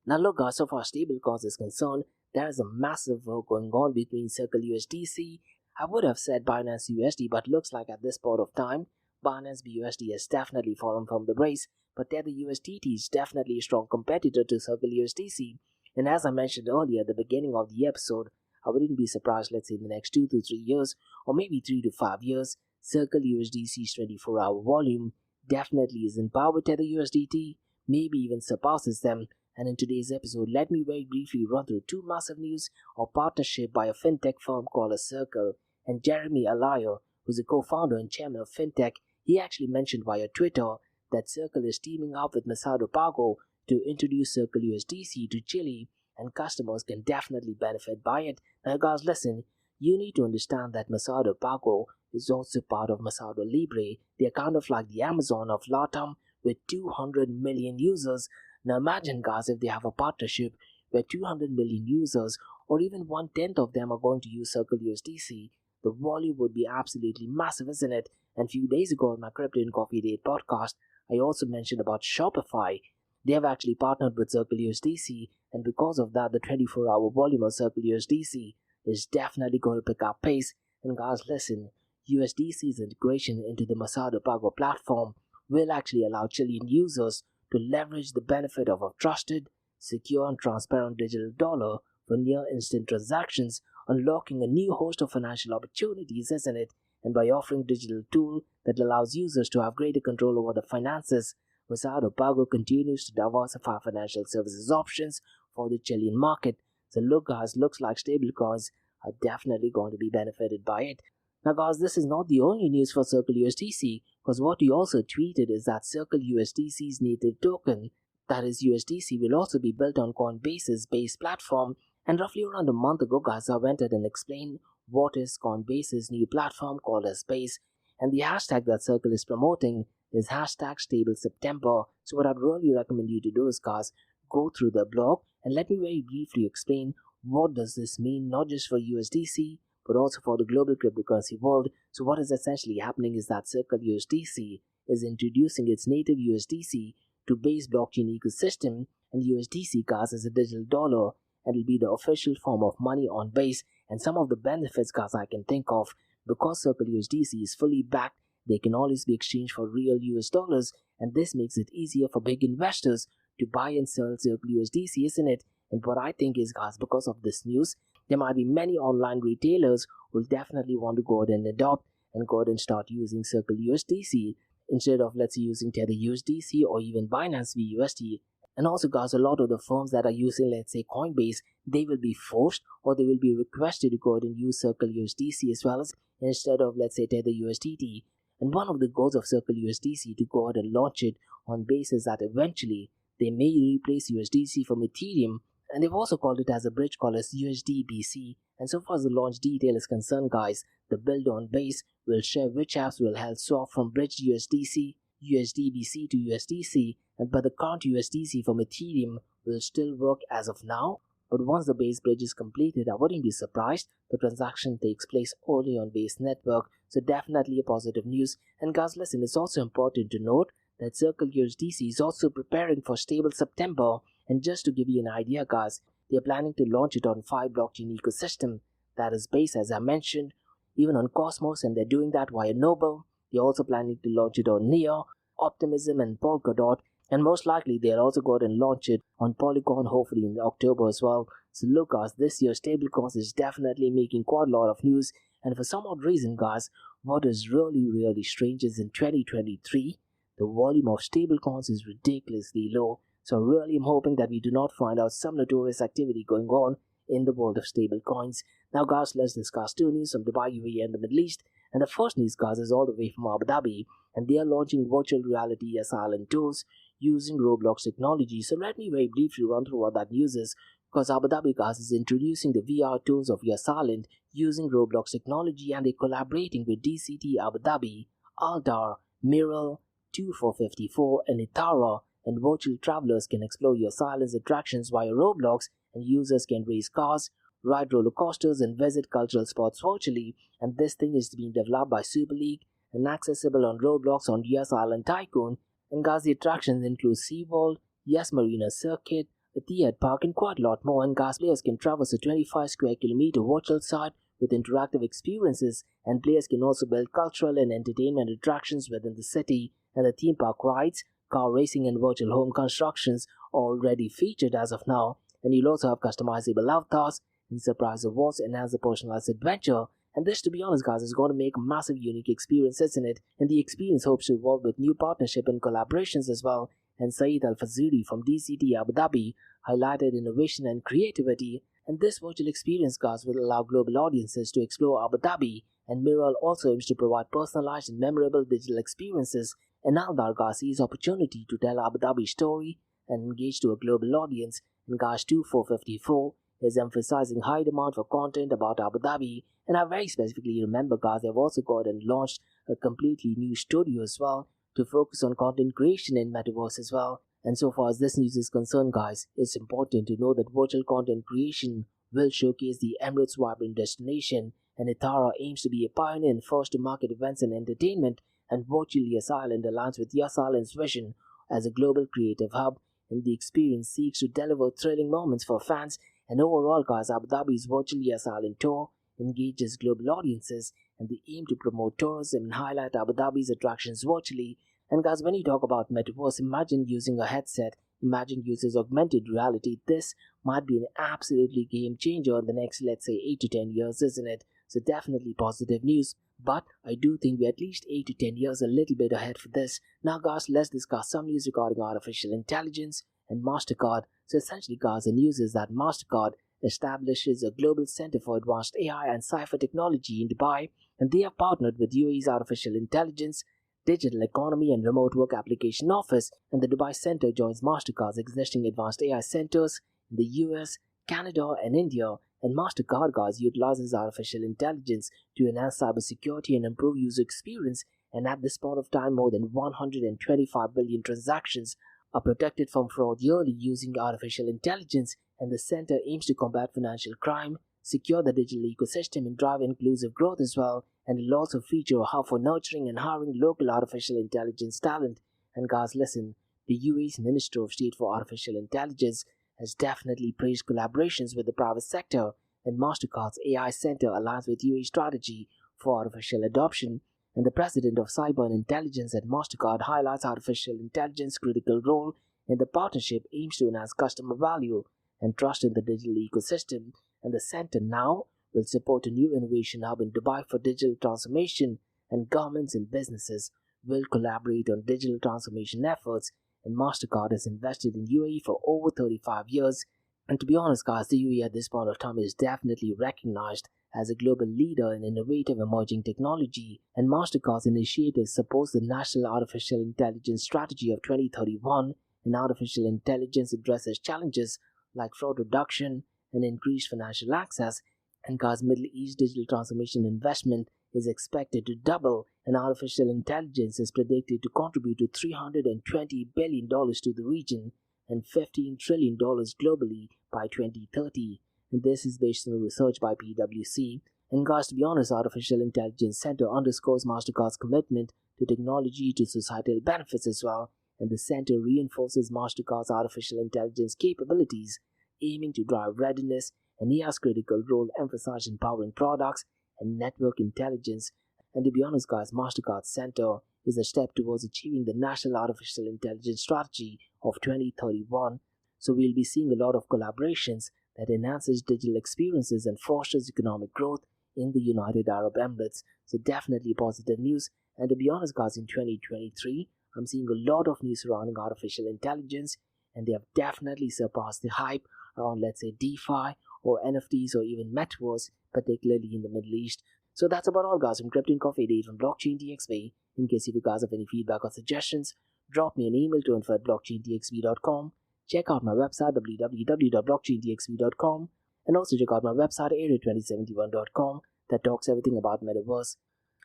Now look guys, so far stablecoins is concerned, there is a massive war going on between Circle USDC. I would have said Binance USD, but looks like at this point of time, Binance BUSD has definitely fallen from the race, but Tether USDT is definitely a strong competitor to Circle USDC. And as I mentioned earlier at the beginning of the episode, I wouldn't be surprised, let's say in the next 2 to 3 years, or maybe 3 to 5 years, Circle USDC's 24-hour volume definitely is in par with Tether USDT, maybe even surpasses them. And in today's episode, let me very briefly run through 2 massive news of partnership by a fintech firm called Circle. And Jeremy Allaire, who's a co-founder and chairman of fintech, he actually mentioned via Twitter that Circle is teaming up with Mercado Pago to introduce Circle USDC to Chile, and customers can definitely benefit by it. Now guys, listen, you need to understand that Mercado Pago is also part of Mercado Libre. They're kind of like the Amazon of LATAM with 200 million users. Now imagine guys, if they have a partnership where 200 million users, or even 1/10 of them, are going to use Circle USDC, the volume would be absolutely massive, isn't it? And a few days ago in my Crypto and Coffee Day podcast, I also mentioned about Shopify. They have actually partnered with Circle USDC, and because of that, the 24-hour volume of Circle USDC is definitely going to pick up pace. And guys, listen, USDC's integration into the Mercado Pago platform will actually allow Chilean users to leverage the benefit of a trusted, secure, and transparent digital dollar for near instant transactions, unlocking a new host of financial opportunities, isn't it? And by offering a digital tool that allows users to have greater control over their finances, Mercado Pago continues to diversify financial services options for the Chilean market. So look guys, looks like stablecoins are definitely going to be benefited by it. Now guys, this is not the only news for Circle USDC, because what he also tweeted is that Circle USDC's native token, that is USDC, will also be built on Coinbase's base platform. And roughly around a month ago guys, I went ahead and explained what is Coinbase's new platform called as Base, and the hashtag that Circle is promoting is hashtag StableSeptember. So what I'd really recommend you to do is guys, go through the blog and let me very briefly explain what does this mean, not just for USDC but also for the global cryptocurrency world. So what is essentially happening is that Circle USDC is introducing its native USDC to Base blockchain ecosystem, and USDC guys is a digital dollar, and it'll be the official form of money on base. And some of the benefits, guys, I can think of, because Circle USDC is fully backed, they can always be exchanged for real US dollars, and this makes it easier for big investors to buy and sell Circle USDC, isn't it? And what I think is, guys, because of this news, there might be many online retailers who will definitely want to go ahead and adopt and go ahead and start using Circle USDC instead of, let's say, using Tether USDC or even Binance VUSD. And also, guys, a lot of the firms that are using, let's say, Coinbase, they will be forced or they will be requested to go ahead and use Circle USDC as well as instead of, let's say, Tether USDT. And one of the goals of Circle USDC to go ahead and launch it on basis that eventually they may replace USDC from Ethereum, and they've also called it as a bridge called as USDBC. And so far as the launch detail is concerned, guys, the build on base will share which apps will help swap from bridge USDC, USDBC to USDC, but the current USDC from Ethereum will still work as of now. But once the base bridge is completed, I wouldn't be surprised the transaction takes place only on base network. So definitely a positive news. And guys, listen, it's also important to note that Circle USDC is also preparing for stable September. And just to give you an idea, guys, they're planning to launch it on 5 blockchain ecosystem. That is Base, as I mentioned, even on Cosmos, and they're doing that via Noble. They're also planning to launch it on Near, Optimism, and Polkadot. And most likely they'll also go ahead and launch it on Polygon, hopefully in October as well. So look, guys, this year's stablecoins is definitely making quite a lot of news. And for some odd reason, guys, what is really strange is in 2023, the volume of stablecoins is ridiculously low. So really I'm hoping that we do not find out some notorious activity going on in the world of stablecoins. Now, guys, let's discuss 2 news from Dubai, UAE, and the Middle East. And the first news, guys, is all the way from Abu Dhabi, and they are launching virtual reality yes island tours using Roblox technology. So let me very briefly run through what that news is, because Abu Dhabi, guys, is introducing the VR tours of Yes Island using Roblox technology, and they're collaborating with DCT Abu Dhabi, Aldar, Miral, 2454, and Itara. And virtual travelers can explore Yes Island's attractions via Roblox, and users can race cars, ride roller coasters, and visit cultural spots virtually. And this thing is being developed by Super League and accessible on Roblox on Yes Island Tycoon. And guys, the attractions include SeaWorld, Yes Marina Circuit, Etihad Park, and quite a lot more. And guys, players can traverse a 25 square kilometer virtual site with interactive experiences, and players can also build cultural and entertainment attractions within the city. And the theme park rides, car racing, and virtual home constructions are already featured as of now. And you'll also have customizable avatars and surprise awards and as a personalized adventure. And this, to be honest, guys, is going to make a massive unique experience, isn't it? And the experience hopes to evolve with new partnership and collaborations as well. And Saeed Al-Fazuri from DCT Abu Dhabi highlighted innovation and creativity. And this virtual experience, guys, will allow global audiences to explore Abu Dhabi. And Miral also aims to provide personalized and memorable digital experiences. And Aldar, guys, sees opportunity to tell Abu Dhabi's story and engage to a global audience. And guys, 2454 is emphasizing high demand for content about Abu Dhabi. And I very specifically remember, guys, they've also got and launched a completely new studio as well to focus on content creation in Metaverse as well. And so far as this news is concerned, guys, it's important to know that virtual content creation will showcase the Emirates' vibrant destination, and Itara aims to be a pioneer in first-to-market events and entertainment, and virtual Yes Island aligns with Yes Island's vision as a global creative hub, and the experience seeks to deliver thrilling moments for fans. And overall, guys, Abu Dhabi's virtual Yes Island tour engages global audiences, and they aim to promote tourism and highlight Abu Dhabi's attractions virtually. And guys, when you talk about Metaverse, imagine using a headset, imagine using augmented reality. This might be an absolutely game changer in the next, let's say, 8 to 10 years, isn't it? So definitely positive news. But I do think we're at least 8 to 10 years a little bit ahead for this. Now, guys, let's discuss some news regarding artificial intelligence and MasterCard. So essentially, guys, the news is that MasterCard establishes a global center for advanced AI and cypher technology in Dubai, and they have partnered with UAE's Artificial Intelligence, Digital Economy, and Remote Work Application Office, and the Dubai Center joins MasterCard's existing advanced AI centers in the US, Canada, and India. And MasterCard, guys, utilizes artificial intelligence to enhance cybersecurity and improve user experience, and at this point of time, more than 125 billion transactions are protected from fraud yearly using artificial intelligence, and the center aims to combat financial crime, secure the digital ecosystem, and drive inclusive growth as well. And it'll also feature a hub for nurturing and hiring local artificial intelligence talent. And guys, listen, the UAE's Minister of State for Artificial Intelligence has definitely praised collaborations with the private sector, and MasterCard's AI Center aligns with UAE strategy for artificial adoption. And the president of Cyber and Intelligence at MasterCard highlights artificial intelligence's critical role, and the partnership aims to enhance customer value and trust in the digital ecosystem. And the center now will support a new innovation hub in Dubai for digital transformation, and governments and businesses will collaborate on digital transformation efforts. And MasterCard has invested in UAE for over 35 years. And to be honest, guys, the UAE at this point of time is definitely recognized as a global leader in innovative emerging technology, and MasterCard's initiative supports the National Artificial Intelligence Strategy of 2031, and artificial intelligence addresses challenges like fraud reduction and increased financial access. And guys, Middle East digital transformation investment is expected to double, and artificial intelligence is predicted to contribute to $320 billion to the region and $15 trillion globally by 2030. And this is based on research by PwC. And guys, to be honest, Artificial Intelligence Center underscores MasterCard's commitment to technology to societal benefits as well, and the center reinforces MasterCard's artificial intelligence capabilities, aiming to drive readiness, and AI's critical role emphasized empowering products and network intelligence. And to be honest, guys, MasterCard's center is a step towards achieving the National Artificial Intelligence Strategy of 2031. So we'll be seeing a lot of collaborations that enhances digital experiences and fosters economic growth in the United Arab Emirates. So definitely positive news. And to be honest, guys, in 2023, I'm seeing a lot of news surrounding artificial intelligence, and they have definitely surpassed the hype around, let's say, DeFi or NFTs or even metaverse, particularly in the Middle East. So that's about all, guys, from Crypto and Coffee Day from Blockchain DXB. In case if you guys have any feedback or suggestions, drop me an email to info@blockchaindxb.com. Check out my website www.blockchaindxb.com, and also check out my website area2071.com that talks everything about Metaverse.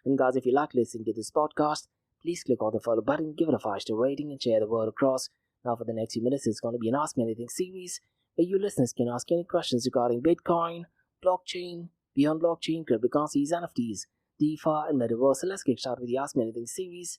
And guys, if you like listening to this podcast, please click on the follow button, give it a 5-star rating, and share the word across. Now for the next few minutes, it's going to be an Ask Me Anything series where you listeners can ask any questions regarding Bitcoin, blockchain, beyond blockchain, cryptocurrencies, NFTs, DeFi, and Metaverse. So let's get started with the Ask Me Anything series.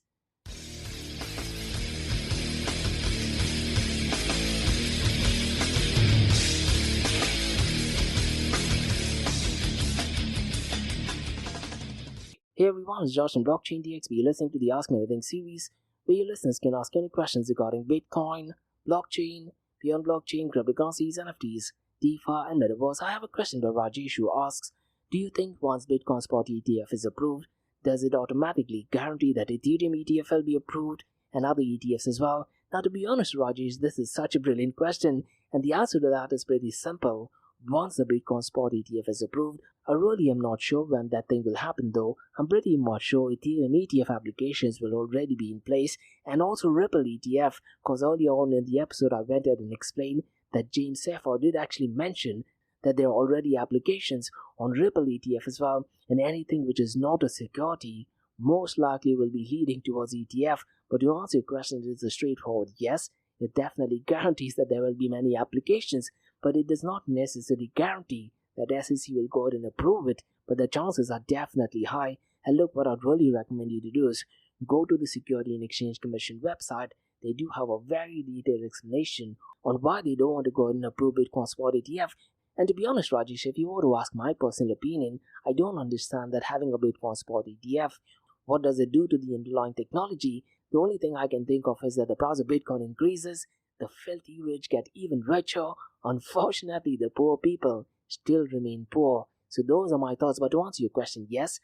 Hey everyone, it's Josh from Blockchain DXB. You're listening to the Ask Me Anything series where your listeners can ask any questions regarding Bitcoin, blockchain, beyond blockchain, cryptocurrencies, NFTs, DeFi, and Metaverse. I have a question by Rajesh who asks, do you think once Bitcoin Spot ETF is approved, does it automatically guarantee that Ethereum ETF will be approved and other ETFs as well? Now, to be honest, Rajesh, this is such a brilliant question, and the answer to that is pretty simple. Once the Bitcoin Spot ETF is approved, I really am not sure when that thing will happen though. I'm pretty much sure Ethereum ETF applications will already be in place, and also Ripple ETF, because earlier on in the episode I went ahead and explained that James Safford did actually mention that there are already applications on Ripple ETF as well, and anything which is not a security most likely will be leading towards ETF. But to answer your question, it's a straightforward yes. It definitely guarantees that there will be many applications, but it does not necessarily guarantee that SEC will go ahead and approve it, but the chances are definitely high. And look, what I'd really recommend you to do is go to the Security and Exchange Commission website. They do have a very detailed explanation on why they don't want to go ahead and approve Bitcoin Spot ETF. And to be honest, Rajesh, if you were to ask my personal opinion, I don't understand that having a Bitcoin Spot ETF, what does it do to the underlying technology? The only thing I can think of is that the price of Bitcoin increases, the filthy rich get even richer. Unfortunately, the poor people still remain poor. So those are my thoughts. But to answer your question, yes,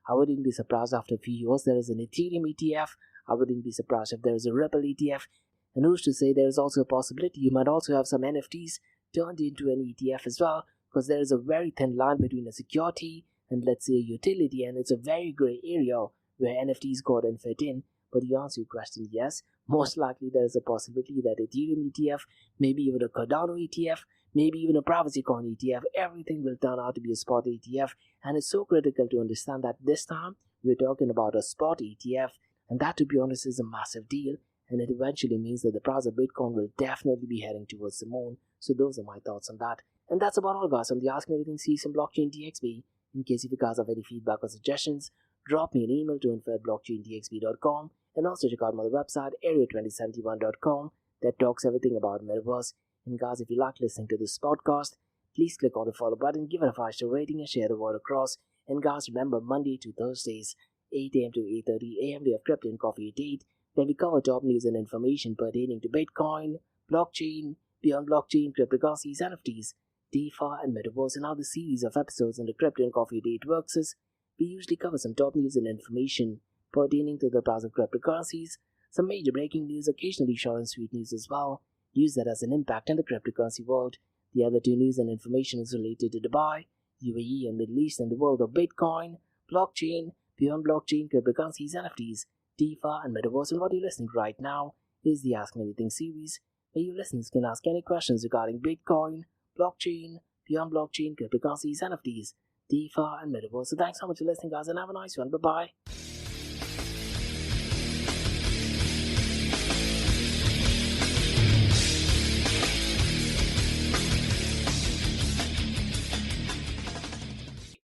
I wouldn't be surprised after a few years there is an Ethereum ETF. I wouldn't be surprised if there is a Ripple ETF. And who's to say there is also a possibility you might also have some NFTs turned into an ETF as well, because there is a very thin line between a security and, let's say, a utility, and it's a very gray area where NFTs go and fit in. But to answer your question, yes, most likely there is a possibility that Ethereum ETF, maybe even a Cardano ETF, maybe even a privacy coin ETF, everything will turn out to be a spot ETF. And it's so critical to understand that this time we're talking about a spot ETF, and that, to be honest, is a massive deal, and it eventually means that the price of Bitcoin will definitely be heading towards the moon. So those are my thoughts on that. And that's about all, guys, on the Ask Me Anything series from Blockchain DXB. In case if you guys have any feedback or suggestions, drop me an email to info@blockchaindxb.com, and also check out my website area2071.com that talks everything about Metaverse. And guys, if you like listening to this podcast, please click on the follow button, give it a 5-star rating, and share the word across. And guys, remember, Monday to Thursdays, 8 a.m. to 8:30 a.m. we have Crypto and Coffee Date, where we cover top news and information pertaining to Bitcoin, blockchain, beyond blockchain, cryptocurrencies, NFTs, DeFi, and Metaverse. And how the series of episodes in the Crypto and Coffee Date works is, we usually cover some top news and information pertaining to the price of cryptocurrencies, some major breaking news, occasionally short and sweet news as well, news that has an impact in the cryptocurrency world. The other two news and information is related to Dubai, UAE, and Middle East, and the world of Bitcoin, blockchain, beyond blockchain, cryptocurrencies, NFTs, DeFi, and Metaverse. And what you're listening to right now is the Ask Me Anything series, where you listeners can ask any questions regarding Bitcoin, blockchain, beyond blockchain, cryptocurrencies, NFTs, DeFi, and Metaverse. So thanks so much for listening, guys, and have a nice one. Bye-bye.